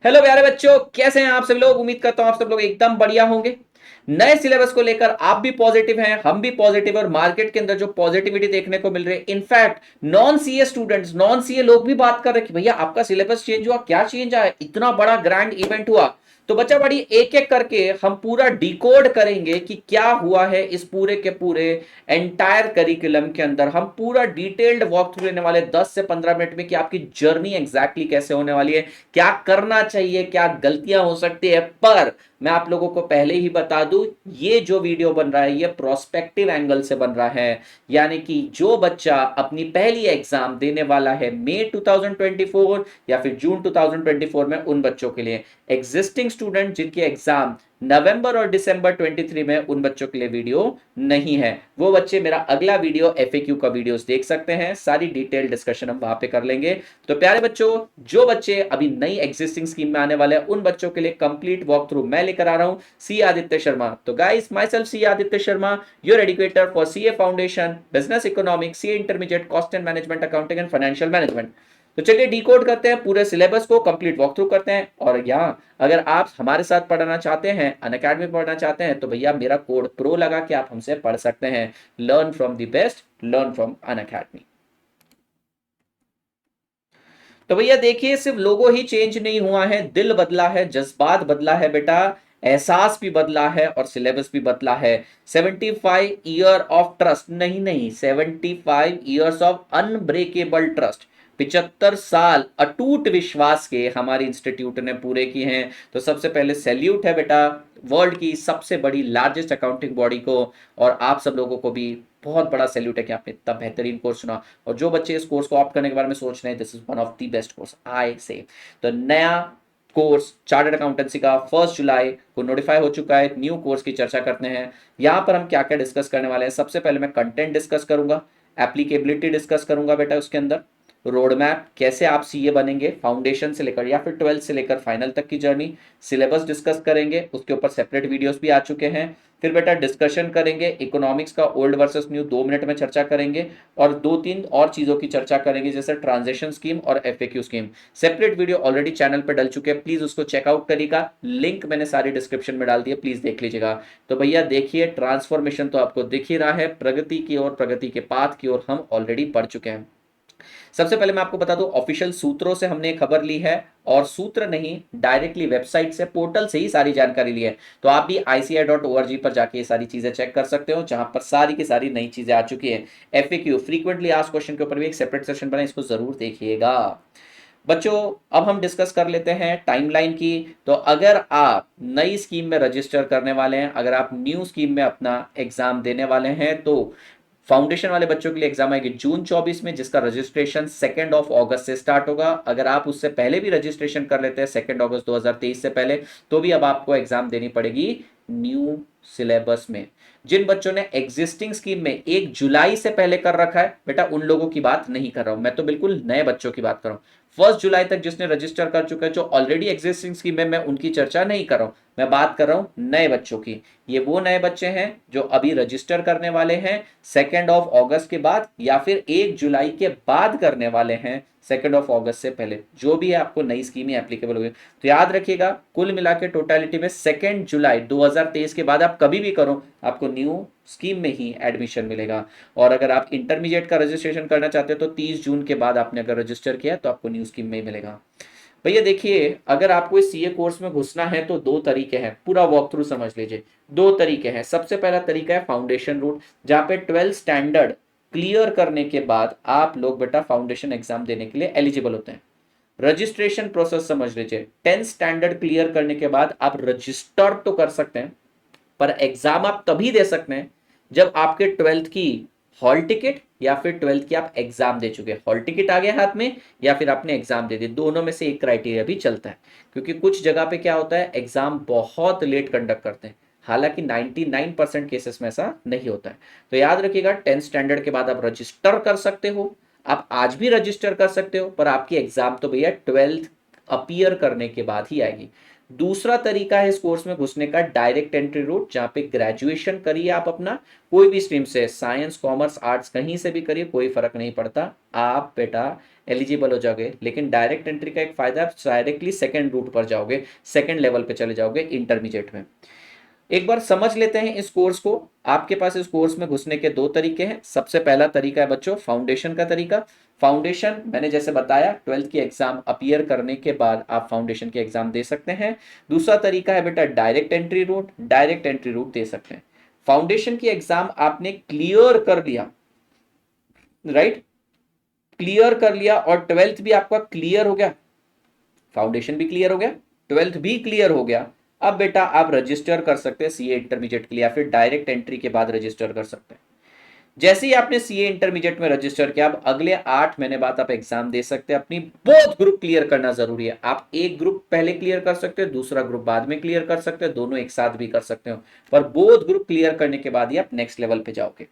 Hello प्यारे बच्चों, कैसे हैं आप सब लोग। उम्मीद करता हूं आप सब लोग एकदम बढ़िया होंगे। नए सिलेबस को लेकर आप भी पॉजिटिव हैं, हम भी पॉजिटिव, और मार्केट के अंदर जो पॉजिटिविटी देखने को मिल रही है, in fact non CA students, non CA लोग भी बात कर रहे हैं कि भैया आपका सिलेबस चेंज हुआ, क्या चेंज आया, इतना बड़ा ग्रैंड इवेंट हुआ। तो बच्चा बड़ी एक एक करके हम पूरा डिकोड करेंगे कि क्या हुआ है इस पूरे के पूरे एंटायर करिकुलम के अंदर। हम पूरा डिटेल्ड वॉक थ्रू लेने वाले 10 से 15 मिनट में कि आपकी जर्नी एग्जैक्टली कैसे होने वाली है, क्या करना चाहिए, क्या गलतियां हो सकती है। पर मैं आप लोगों को पहले ही बता दूं, ये जो वीडियो बन रहा है ये प्रोस्पेक्टिव एंगल से बन रहा है। यानी कि जो बच्चा अपनी पहली एग्जाम देने वाला है मई 2024 या फिर जून 2024 में, उन बच्चों के लिए। एग्जिस्टिंग स्टूडेंट जिनके एग्जाम नवंबर और दिसंबर 23 में, उन बच्चों के लिए वीडियो नहीं है। वो बच्चे मेरा अगला वीडियो एफएक्यू का वीडियोस देख सकते हैं, सारी डिटेल डिस्कशन हम वहां पे कर लेंगे। तो प्यारे बच्चों, जो बच्चे अभी नई एग्जिस्टिंग स्कीम में आने वाले हैं, उन बच्चों के लिए कंप्लीट वॉक थ्रू मैं लेकर आ रहा हूं, सी आदित्य शर्मा। तो guys, myself C Aditya Sharma, your educator for CA foundation, business economics, CA intermediate, cost and management, accounting and financial management. तो चलिए डिकोड करते हैं पूरे सिलेबस को, कंप्लीट वॉक थ्रू करते हैं। और यहाँ अगर आप हमारे साथ पढ़ना चाहते हैं, अनअकैडमी पढ़ना चाहते हैं, तो भैया मेरा कोड प्रो लगा के आप हमसे पढ़ सकते हैं। Learn from the best, learn from Unacademy. तो भैया देखिए, सिर्फ लोगो ही चेंज नहीं हुआ है, दिल बदला है, जज्बात बदला है बेटा, एहसास भी बदला है और सिलेबस भी बदला है। 75 ईयर ऑफ ट्रस्ट, नहीं नहीं, 75 ईयर्स ऑफ अनब्रेकेबल ट्रस्ट। 75 साल अटूट विश्वास के हमारे इंस्टीट्यूट ने पूरे किए हैं। तो सबसे पहले सैल्यूट है बेटा वर्ल्ड की सबसे बड़ी लार्जेस्ट अकाउंटिंग बॉडी को, और आप सब लोगों को भी बहुत बड़ा सैल्यूट है कि आपने इतना बेहतरीन कोर्स चुना। और जो बच्चे इस कोर्स को ऑप्ट करने के बारे में सोच रहे हैं, this is one of the best course I से। तो नया कोर्स चार्टर्ड अकाउंटेंसी का 1 जुलाई को नोटिफाई हो चुका है। न्यू कोर्स की चर्चा करते हैं। यहां पर हम क्या क्या डिस्कस करने वाले हैं। सबसे पहले मैं कंटेंट डिस्कस करूंगा, एप्लीकेबिलिटी डिस्कस करूंगा बेटा उसके अंदर, रोड मैप, कैसे आप सीए बनेंगे फाउंडेशन से लेकर या फिर 12th से लेकर फाइनल तक की जर्नी, सिलेबस डिस्कस करेंगे, उसके ऊपर सेपरेट वीडियोस भी आ चुके हैं। फिर बेटा डिस्कशन करेंगे इकोनॉमिक्स का ओल्ड वर्सेस न्यू, 2 मिनट में चर्चा करेंगे। और 2-3 और चीजों की चर्चा करेंगे, जैसे ट्रांजेक्शन स्कीम और FAQ scheme. Separate video already channel पर डल चुके हैं, प्लीज उसको चेकआउट करिएगा, लिंक मैंने सारी डिस्क्रिप्शन में डाल दिया, प्लीज देख लीजिएगा। तो भैया देखिए, ट्रांसफॉर्मेशन तो आपको दिख ही रहा है, प्रगति की ओर, प्रगति के पाथ की ओर हम ऑलरेडी बढ़ चुके हैं। सबसे पहले मैं आपको बता दूं, ऑफिशियल सूत्रों से हमने खबर ली है, और सूत्र नहीं, डायरेक्टली वेबसाइट से, पोर्टल से ही सारी जानकारी ली है। तो आप भी ICI.org पर जाके ये सारी चीजें चेक कर सकते हो, जहां पर सारी की सारी नई चीजें आ चुकी है। एफएक्यू फ्रीक्वेंटली आस्क्ड क्वेश्चन के ऊपर भी एक सेपरेट सेशन बना, इसको जरूर देखिएगा। बच्चों, अब हम डिस्कस कर लेते हैं टाइमलाइन की। तो अगर आप नई स्कीम में रजिस्टर करने वाले हैं, अगर आप न्यू स्कीम में अपना एग्जाम देने वाले हैं, तो फाउंडेशन वाले बच्चों के लिए एग्जाम आएगी जून 24 में, जिसका रजिस्ट्रेशन 2 अगस्त से स्टार्ट होगा। अगर आप उससे पहले भी रजिस्ट्रेशन कर लेते हैं 2 अगस्त 2023 से पहले, तो भी अब आपको एग्जाम देनी पड़ेगी न्यू सिलेबस में। जिन बच्चों ने एग्जिस्टिंग स्कीम में 1 जुलाई से पहले कर रखा है बेटा, उन लोगों की बात नहीं कर रहा हूं मैं, तो बिल्कुल नए बच्चों की बात कर रहा हूं। 1 जुलाई तक जिसने रजिस्टर कर चुका है, जो ऑलरेडी एग्जिस्टिंग स्कीम में, मैं उनकी चर्चा नहीं कर रहा हूं, मैं बात कर रहा हूं नए बच्चों की। ये वो नए बच्चे हैं जो अभी रजिस्टर करने वाले हैं 2 अगस्त के बाद, या फिर 1 जुलाई के बाद करने वाले हैं 2 अगस्त से पहले, जो भी है आपको नई स्कीम ही एप्लीकेबल होगी। तो याद रखिएगा, कुल मिला के टोटलिटी में 2 जुलाई 2023 के बाद आप कभी भी करो, आपको न्यू स्कीम में ही एडमिशन मिलेगा। और अगर आप इंटरमीडिएट का रजिस्ट्रेशन करना चाहते हो, तो 30 जून के बाद आपने अगर रजिस्टर किया तो आपको न्यू स्कीम में ही मिलेगा। भैया देखिए, अगर आपको इस सीए कोर्स में घुसना है तो 2 तरीके हैं, पूरा वॉक थ्रू समझ लीजिए। 2 तरीके हैं। सबसे पहला तरीका है फाउंडेशन रूट, जहां पे 12 स्टैंडर्ड क्लियर करने के बाद आप लोग बेटा फाउंडेशन एग्जाम देने के लिए एलिजिबल होते हैं। रजिस्ट्रेशन प्रोसेस समझ लीजिए, 10 स्टैंडर्ड क्लियर करने के बाद आप रजिस्टर तो कर सकते हैं, पर एग्जाम आप तभी दे सकते हैं जब आपके 12th की हॉल टिकट या फिर 12th की आप एग्जाम दे चुके हैं। हॉल टिकट आ गया हाथ में या फिर आपने एग्जाम दे दी, दोनों में से एक क्राइटेरिया भी चलता है। क्योंकि कुछ जगह पे क्या होता है, एग्जाम बहुत लेट कंडक्ट करते हैं, हालांकि 99% केसेस में ऐसा नहीं होता है। तो याद रखिएगा, 10 स्टैंडर्ड के बाद आप रजिस्टर कर सकते हो, आप आज भी रजिस्टर कर सकते हो, पर आपकी एग्जाम तो भैया 12th अपीयर करने के बाद ही आएगी। दूसरा तरीका है इस कोर्स में घुसने का डायरेक्ट एंट्री रूट, जहां पे ग्रेजुएशन करिए आप अपना कोई भी स्ट्रीम से, साइंस कॉमर्स आर्ट्स कहीं से भी करिए, कोई फर्क नहीं पड़ता, आप बेटा एलिजिबल हो जाओगे। लेकिन डायरेक्ट एंट्री का एक फायदा, आप डायरेक्टली सेकंड रूट पर जाओगे, सेकंड लेवल पे चले जाओगे इंटरमीडिएट में। एक बार समझ लेते हैं इस कोर्स को। आपके पास इस कोर्स में घुसने के दो तरीके हैं। सबसे पहला तरीका है बच्चों फाउंडेशन का तरीका। फाउंडेशन मैंने जैसे बताया 12th की एग्जाम अपीयर करने के बाद आप फाउंडेशन की एग्जाम दे सकते हैं। दूसरा तरीका है बेटा direct entry route, direct entry route दे सकते हैं। फाउंडेशन की एग्जाम आपने क्लियर कर लिया, राइट, क्लियर कर लिया और 12th भी आपका क्लियर हो गया, फाउंडेशन भी क्लियर हो गया, 12th भी क्लियर हो गया। अब बेटा आप रजिस्टर कर सकते हैं सीए इंटरमीडिएट के लिए, या फिर डायरेक्ट एंट्री के बाद रजिस्टर कर सकते हैं। जैसे ही आपने सीए इंटरमीडिएट में रजिस्टर किया, अब अगले 8 महीने बाद आप एग्जाम दे सकते हैं। अपनी बोथ ग्रुप क्लियर करना जरूरी है। आप एक ग्रुप पहले क्लियर कर सकते हो, दूसरा ग्रुप बाद में क्लियर कर सकते हो, दोनों एक साथ भी कर सकते हो, पर बोथ ग्रुप क्लियर करने के बाद ही आप नेक्स्ट लेवल पे जाओगे।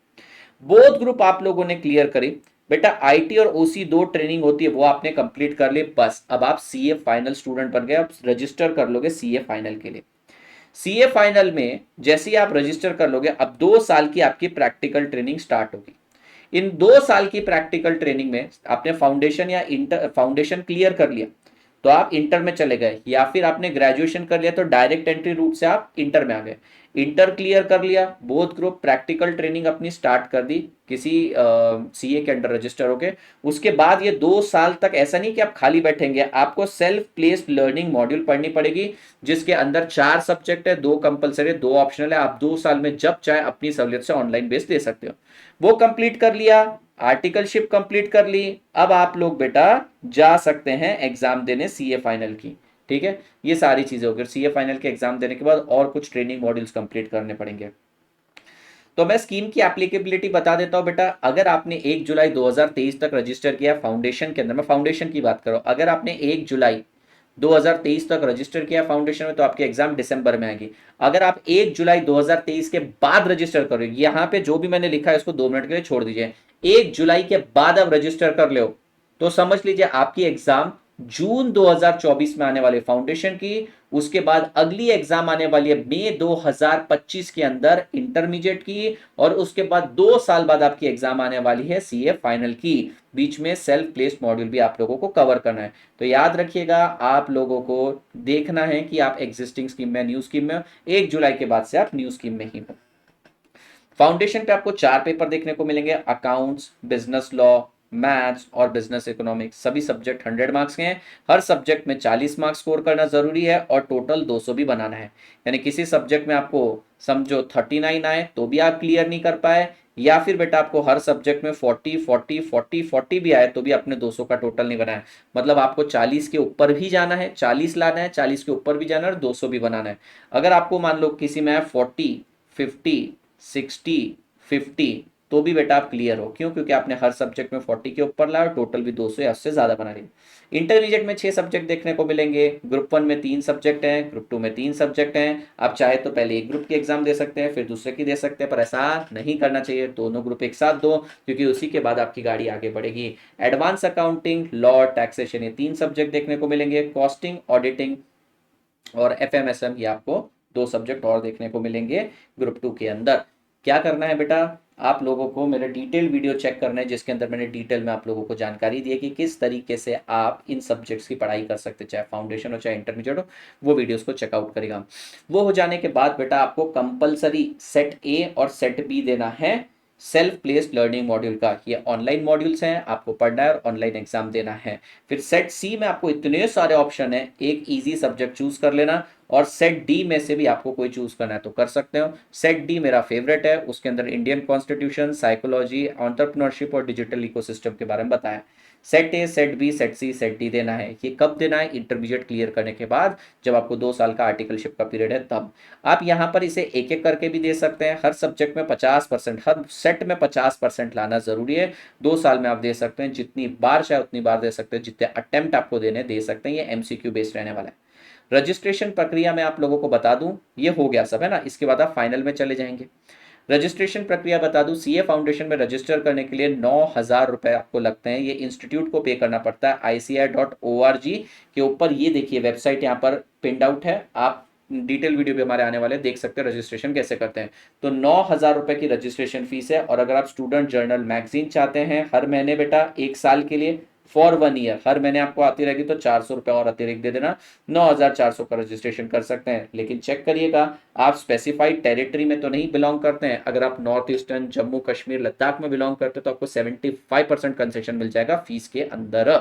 बोथ ग्रुप आप लोगों ने क्लियर करी, बेटा आईटी और ओसी दो ट्रेनिंग होती है वो आपने कंप्लीट कर ली, बस अब आप सीए फाइनल स्टूडेंट बन गए। अब रजिस्टर कर लोगे सीए फाइनल के लिए। सीए फाइनल में जैसे ही आप रजिस्टर कर लोगे, अब 2 साल की आपकी प्रैक्टिकल ट्रेनिंग स्टार्ट होगी। इन 2 साल की प्रैक्टिकल ट्रेनिंग में आपने फाउंडेशन या इंटर फाउंडेशन क्लियर कर लिया तो आप इंटर में चले गए, या फिर आपने ग्रेजुएशन कर लिया तो डायरेक्ट एंट्री रूट से आप इंटर में आ गए। इंटर क्लियर कर लिया, बोथ ग्रुप प्रैक्टिकल ट्रेनिंग अपनी स्टार्ट कर दी किसी सीए के अंडर रजिस्टर होके। उसके बाद ये 2 साल तक ऐसा नहीं कि आप खाली बैठेंगे, आपको सेल्फ प्लेस्ड लर्निंग मॉड्यूल पढ़नी पड़ेगी, जिसके अंदर 4 सब्जेक्ट है, 2 कंपलसरी 2 ऑप्शनल है। आप 2 साल में जब चाहे अपनी सहूलियत से ऑनलाइन बेस दे सकते हो। वो कंप्लीट कर लिया, आर्टिकलशिप कंप्लीट कर ली, अब आप लोग बेटा जा सकते हैं एग्जाम देने सीए फाइनल की। ठीक है, ये सारी चीजें होगी। सीए फाइनल के एग्जाम देने के बाद और कुछ ट्रेनिंग मॉड्यूल्स कंप्लीट करने पड़ेंगे। तो मैं स्कीम की एप्लीकेबिलिटी बता देता हूं बेटा। अगर आपने 1 जुलाई 2023 तक रजिस्टर किया फाउंडेशन के अंदर, मैं फाउंडेशन की बात कर रहा हूं, अगर आपने 1 जुलाई 2023 तक रजिस्टर किया फाउंडेशन में तो आपकी एग्जाम दिसंबर में आएगी। अगर आप 1 जुलाई 2023 के बाद रजिस्टर करोगे, यहां पे जो भी मैंने लिखा है इसको 2 मिनट के लिए छोड़ दीजिए, 1 जुलाई के बाद आप रजिस्टर कर लो तो समझ लीजिए आपकी एग्जाम जून 2024 में आने वाली फाउंडेशन की, उसके बाद अगली एग्जाम आने वाली है मई 2025 के अंदर इंटरमीडिएट की, और उसके बाद 2 साल बाद आपकी एग्जाम आने वाली है सीए फाइनल की। बीच में सेल्फ प्लेस्ड मॉड्यूल भी आप लोगों को कवर करना है। तो याद रखिएगा, आप लोगों को देखना है कि आप एग्जिस्टिंग स्कीम में, न्यू स्कीम में, 1 जुलाई के बाद से आप न्यू स्कीम में ही हो। फाउंडेशन पे आपको 4 पेपर देखने को मिलेंगे, अकाउंट्स, बिजनेस लॉ, मैथ्स और बिजनेस इकोनॉमिक्स। सभी सब्जेक्ट 100 मार्क्स के हैं। हर सब्जेक्ट में 40 मार्क्स स्कोर करना जरूरी है और टोटल 200 भी बनाना है। यानी किसी सब्जेक्ट में आपको समझो 39 आए तो भी आप क्लियर नहीं कर पाए, या फिर बेटा आपको हर सब्जेक्ट में 40 40 40 40 भी आए तो भी आपने 200 का टोटल नहीं बनाया। मतलब आपको 40 के ऊपर भी जाना है, 40 लाना है, 40 के ऊपर भी जाना है और 200 भी बनाना है। अगर आपको मान लो किसी में 40 50 60 50 तो भी बेटा आप क्लियर हो। क्यों? क्योंकि आपने हर सब्जेक्ट में 40 के ऊपर लाया और टोटल भी 200 या उससे ज्यादा बना लिया। इंटरमीडिएट में 6 सब्जेक्ट देखने को मिलेंगे। ग्रुप 1 में 3 सब्जेक्ट हैं, ग्रुप 2 में 3 सब्जेक्ट हैं। आप चाहे तो पहले एक ग्रुप की एग्जाम दे सकते हैं, फिर दूसरे की दे सकते हैं, पर ऐसा नहीं करना चाहिए। दोनों ग्रुप एक साथ दो, क्योंकि उसी के बाद आपकी गाड़ी आगे बढ़ेगी। एडवांस अकाउंटिंग, लॉ, टैक्सेशन, ये 3 सब्जेक्ट देखने को मिलेंगे। कॉस्टिंग, ऑडिटिंग और एफएमएसएम, ये आपको 2 सब्जेक्ट और देखने को मिलेंगे ग्रुप 2 के अंदर। क्या करना है बेटा, आप लोगों को मेरा डिटेल वीडियो चेक करना है, जिसके अंदर मैंने डिटेल में आप लोगों को जानकारी दी है कि किस तरीके से आप इन सब्जेक्ट्स की पढ़ाई कर सकते हैं, चाहे फाउंडेशन हो चाहे इंटरमीडिएट हो। वो वीडियोस को चेकआउट करेगा। वो हो जाने के बाद बेटा आपको कंपलसरी सेट ए और सेट बी देना है सेल्फ प्लेस्ड लर्निंग मॉड्यूल का। ये ऑनलाइन मॉड्यूल्स हैं, आपको पढ़ना है और ऑनलाइन एग्जाम देना है। फिर सेट सी में आपको इतने सारे ऑप्शन है, एक इजी सब्जेक्ट चूज कर लेना, और सेट डी में से भी आपको कोई चूज करना है तो कर सकते हो। सेट डी मेरा फेवरेट है, उसके अंदर इंडियन कॉन्स्टिट्यूशन, साइकोलॉजी, एंटरप्रेन्योरशिप और डिजिटल इकोसिस्टम के बारे में बताया। Set A, set B, set C, set D देना है। ये कब देना है? इंटरमीडिएट क्लियर करने के बाद, जब आपको 2 साल का आर्टिकलशिप का पीरियड है तब। आप यहाँ पर इसे एक एक करके भी दे सकते हैं। हर सब्जेक्ट में 50%, हर सेट में 50% लाना जरूरी है। 2 साल में आप दे सकते हैं, जितनी बार चाहे उतनी बार दे सकते हैं, जितने अटेम्प्ट आपको देने दे सकते हैं। ये एमसीक्यू बेस्ड रहने वाला है। रजिस्ट्रेशन प्रक्रिया में आप लोगों को बता दूं, ये हो गया सब है ना। इसके बाद आप फाइनल में चले जाएंगे। रजिस्ट्रेशन प्रक्रिया बता दूं, सीए फाउंडेशन में रजिस्टर करने के लिए 9,000 रुपए आपको लगते हैं। ये इंस्टीट्यूट को पे करना पड़ता है। ICAI.org के ऊपर ये देखिए वेबसाइट यहाँ पर पिंड आउट है, आप डिटेल वीडियो भी हमारे आने वाले देख सकते हैं रजिस्ट्रेशन कैसे करते हैं। तो 9,000 रुपए की रजिस्ट्रेशन फीस है। और अगर आप स्टूडेंट जर्नल मैगजीन चाहते हैं हर महीने बेटा 1 साल के लिए फॉर 1 ईयर, हर महीने आपको आती रहेगी, तो 400 रुपए और अतिरिक्त दे देना, 9,400 का रजिस्ट्रेशन कर सकते हैं। लेकिन चेक करिएगा आप स्पेसिफाइड टेरिटरी में तो नहीं बिलोंग करते हैं। अगर आप नॉर्थ ईस्टर्न, जम्मू कश्मीर, लद्दाख में बिलोंग करते हैं तो आपको 75% कंसेशन मिल जाएगा फीस के अंदर।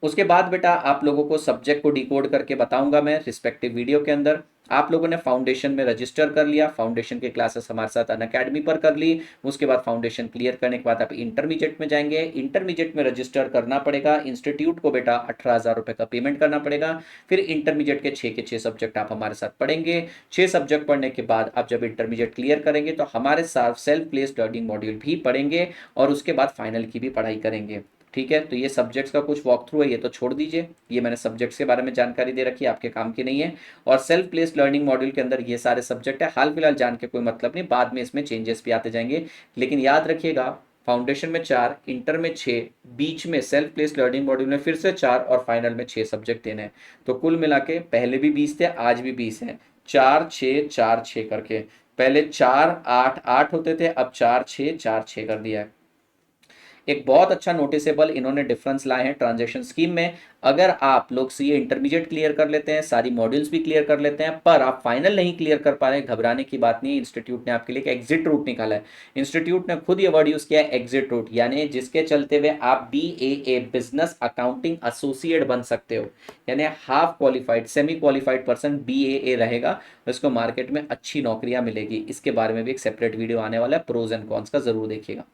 उसके बाद बेटा आप लोगों को सब्जेक्ट को डिकोड करके बताऊंगा मैं रिस्पेक्टिव वीडियो के अंदर। आप लोगों ने फाउंडेशन में रजिस्टर कर लिया, फाउंडेशन के क्लासेस हमारे साथ अनअकैडमी पर कर ली। उसके बाद फाउंडेशन क्लियर करने के बाद आप इंटरमीडिएट में जाएंगे। इंटरमीडिएट में रजिस्टर करना पड़ेगा इंस्टीट्यूट को बेटा 18,000 रुपए का पेमेंट करना पड़ेगा। फिर इंटरमीडिएट के 6 सब्जेक्ट आप हमारे साथ पढ़ेंगे। 6 सब्जेक्ट पढ़ने के बाद आप जब इंटरमीडिएट क्लियर करेंगे तो हमारे साथ सेल्फ प्लेस्ड लर्निंग मॉड्यूल भी पढ़ेंगे और उसके बाद फाइनल की भी पढ़ाई करेंगे। ठीक है, तो ये सब्जेक्ट्स का कुछ वॉक थ्रू है, ये तो छोड़ दीजिए, ये मैंने सब्जेक्ट्स के बारे में जानकारी दे रखी है, आपके काम की नहीं है। और सेल्फ प्लेस्ड लर्निंग मॉड्यूल के अंदर ये सारे सब्जेक्ट है, हाल फिलहाल जान के कोई मतलब नहीं, बाद में इसमें चेंजेस भी आते जाएंगे। लेकिन याद रखिएगा फाउंडेशन में 4, इंटर में 6, बीच में सेल्फ प्लेस्ड लर्निंग मॉड्यूल में फिर से 4 और फाइनल में 6 सब्जेक्ट देने हैं। तो कुल मिला के पहले भी 20 थे, आज भी 20 हैं, 4 6 4 6 करके। पहले 4 8 8 होते थे, अब 4 6 4 6 कर दिया है। एक बहुत अच्छा नोटिसेबल इन्होंने डिफरेंस लाए हैं ट्रांजैक्शन स्कीम में। अगर आप लोग सीए इंटरमीडिएट क्लियर कर लेते हैं, सारी मॉड्यूल्स भी क्लियर कर लेते हैं, पर आप फाइनल नहीं क्लियर कर पा रहे हैं, घबराने की बात नहीं। इंस्टीट्यूट ने आपके लिए एक एग्जिट रूट निकाला है। इंस्टीट्यूट ने खुद ये वर्ड यूज किया है एग्जिट रूट, यानी जिसके चलते हुए आप BAA बिजनेस अकाउंटिंग एसोसिएट बन सकते हो। यानी half qualified, semi qualified person BAA रहेगा, उसको मार्केट में अच्छी नौकरियां मिलेगी। इसके बारे में भी एक सेपरेट वीडियो आने वाला है, प्रोज एंड कॉन्स का, जरूर देखिएगा।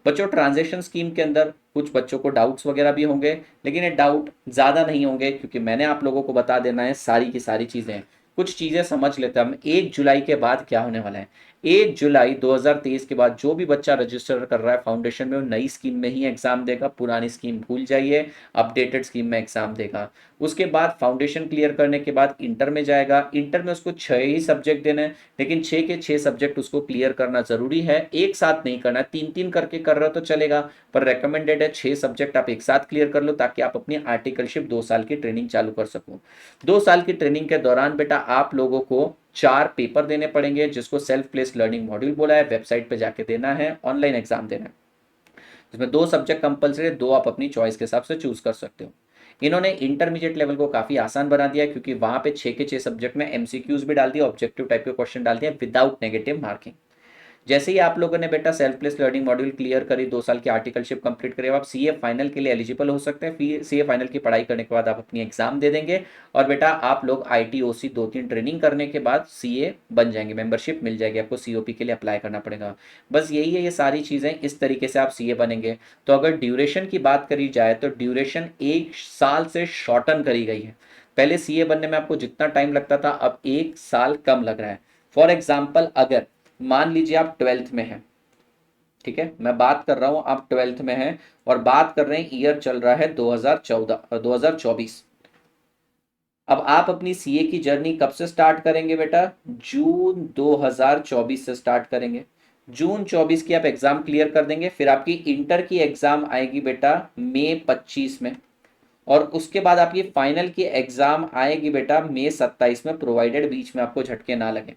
बच्चों ट्रांजेक्शन स्कीम के अंदर कुछ बच्चों को डाउट्स वगैरह भी होंगे, लेकिन ये डाउट ज़्यादा नहीं होंगे क्योंकि मैंने आप लोगों को बता देना है सारी की सारी चीज़ें। कुछ चीज़ें समझ लेते हैं हम 1 जुलाई के बाद क्या होने वाला है। 1 जुलाई 2023 के बाद जो भी बच्चा रजिस्टर कर रहा है फाउंडेशन में, वो नई स्कीम में ही एग्जाम देगा, पुरानी स्कीम भूल जाइए, अपडेटेड स्कीम में एग्जाम देगा। उसके बाद फाउंडेशन क्लियर करने के बाद इंटर में जाएगा। इंटर में उसको 6 ही सब्जेक्ट देने हैं, लेकिन 6 के 6 सब्जेक्ट उसको क्लियर करना जरूरी है, एक साथ नहीं करना है। 3 3 करके कर रहे हो तो चलेगा, पर रेकमेंडेड है 6 सब्जेक्ट आप एक साथ क्लियर कर लो ताकि आप अपनी आर्टिकलशिप 2 साल की ट्रेनिंग चालू कर सको। 2 साल की ट्रेनिंग के दौरान बेटा आप लोगों को 4 पेपर देने पड़ेंगे, जिसको सेल्फ प्लेस्ड लर्निंग मॉड्यूल बोला है। वेबसाइट पे जाके देना है, ऑनलाइन एग्जाम देना है। इसमें 2 सब्जेक्ट कंपलसरी है, 2 आप अपनी चॉइस के हिसाब से चूज कर सकते हो। इन्होंने इंटरमीडिएट लेवल को काफी आसान बना दिया क्योंकि वहां पे 6 के 6 सब्जेक्ट में MCQs भी डाल दिया, ऑब्जेक्टिव टाइप के क्वेश्चन डाल दिया विदाउट नेगेटिव मार्किंग। जैसे ही आप लोगों ने बेटा self place learning module clear करी, 2 साल की आर्टिकलशिप कंप्लीट करी, अब आप सीए फाइनल के लिए एलिजिबल हो सकते हैं। फिर सीए फाइनल की पढ़ाई करने के बाद आप अपनी एग्जाम दे देंगे और बेटा आप लोग ITOC 2-3 ट्रेनिंग करने के बाद सीए बन जाएंगे, मेंबरशिप मिल जाएगी आपको, COP के लिए अप्लाई करना पड़ेगा। बस यही है, ये सारी चीज़ें इस तरीके से आप सीए बनेंगे। तो अगर ड्यूरेशन की बात करी जाए तो ड्यूरेशन 1 साल से शॉर्टन करी गई है। पहले सीए बनने में आपको जितना टाइम लगता था, अब 1 साल कम लग रहा है। फॉर एग्जाम्पल अगर मान लीजिए आप 12th में हैं, ठीक है, मैं बात कर रहा हूं आप 12th में हैं और बात कर रहे हैं ईयर चल रहा है 2024। अब आप अपनी सीए की जर्नी कब से स्टार्ट करेंगे बेटा? जून 2024 से स्टार्ट करेंगे। जून 24 की आप एग्जाम क्लियर कर देंगे, फिर आपकी इंटर की एग्जाम आएगी बेटा मई 25 में, और उसके बाद आपकी फाइनल की एग्जाम आएगी बेटा मई 27 में, प्रोवाइडेड बीच में आपको झटके ना लगे।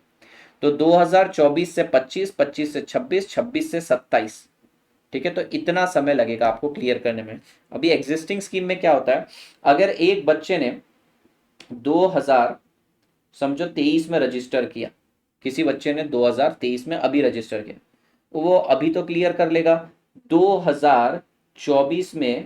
तो 2024 से 25, 25 से 26, 26 से 27, ठीक है, तो इतना समय लगेगा आपको क्लियर करने में। अभी एग्जिस्टिंग स्कीम में क्या होता है, अगर एक बच्चे ने 2000 समझो 23 में रजिस्टर किया, किसी बच्चे ने 2023 में अभी रजिस्टर किया, वो अभी तो क्लियर कर लेगा। 2024 में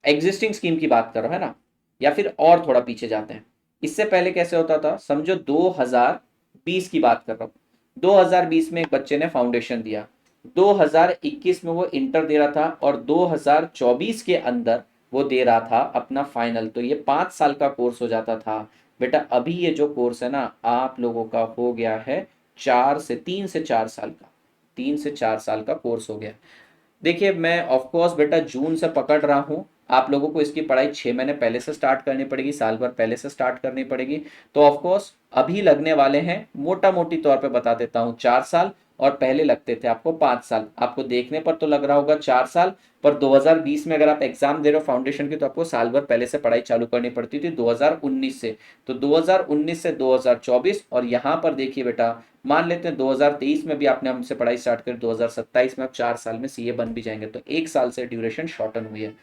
एग्जिस्टिंग स्कीम की बात कर रहा है ना, या फिर और थोड़ा पीछे जाते हैं, इससे पहले कैसे होता था, समझो 2020 की बात कर रहा हूं। 2020 में एक बच्चे ने फाउंडेशन दिया, 2021 में वो इंटर दे रहा था और 2024 के अंदर वो दे रहा था अपना फाइनल, तो ये 5 साल का कोर्स हो जाता था। बेटा अभी ये जो कोर्स है ना आप लोगों का हो गया है 3 से 4 साल का, 3 से 4 साल का कोर्स हो गया। देखिए मैं ऑफ कोर्स बेटा जून से पकड़ रहा हूँ, आप लोगों को इसकी पढ़ाई 6 महीने पहले से स्टार्ट करनी पड़ेगी, साल भर पहले से स्टार्ट करनी पड़ेगी। तो ऑफकोर्स अभी लगने वाले हैं, मोटा मोटी तौर पे बता देता हूँ, 4 साल, और पहले लगते थे आपको 5 साल। आपको देखने पर तो लग रहा होगा 4 साल, पर 2020 में अगर आप एग्जाम दे रहे हो फाउंडेशन की तो आपको साल भर पहले से पढ़ाई चालू करनी पड़ती थी 2019 से। तो 2019 से 2024, और यहाँ पर देखिए बेटा, मान लेते हैं 2023 में भी आपने हमसे पढ़ाई स्टार्ट करी, 2027 में आप 4 साल में सीए बन भी जाएंगे, तो 1 साल से ड्यूरेशन शॉर्टन हुई है।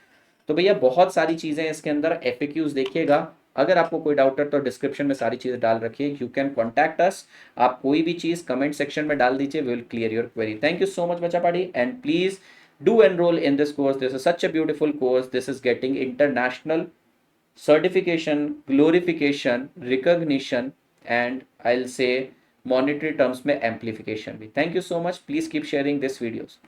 तो भैया बहुत सारी चीजें हैं इसके अंदर, एफएक्यूज देखिएगा। अगर आपको कोई डाउट है तो डिस्क्रिप्शन में सारी चीजें डाल रखिए, यू कैन कॉन्टैक्ट अस। आप कोई भी चीज कमेंट सेक्शन में डाल दीजिए, will clear your query. Thank you so much बच्चा party, and please do enroll in this course. This is such a beautiful course. This is getting international certification, glorification, recognition, and I'll say monetary terms में amplification भी. Thank you so much. Please keep sharing this videos.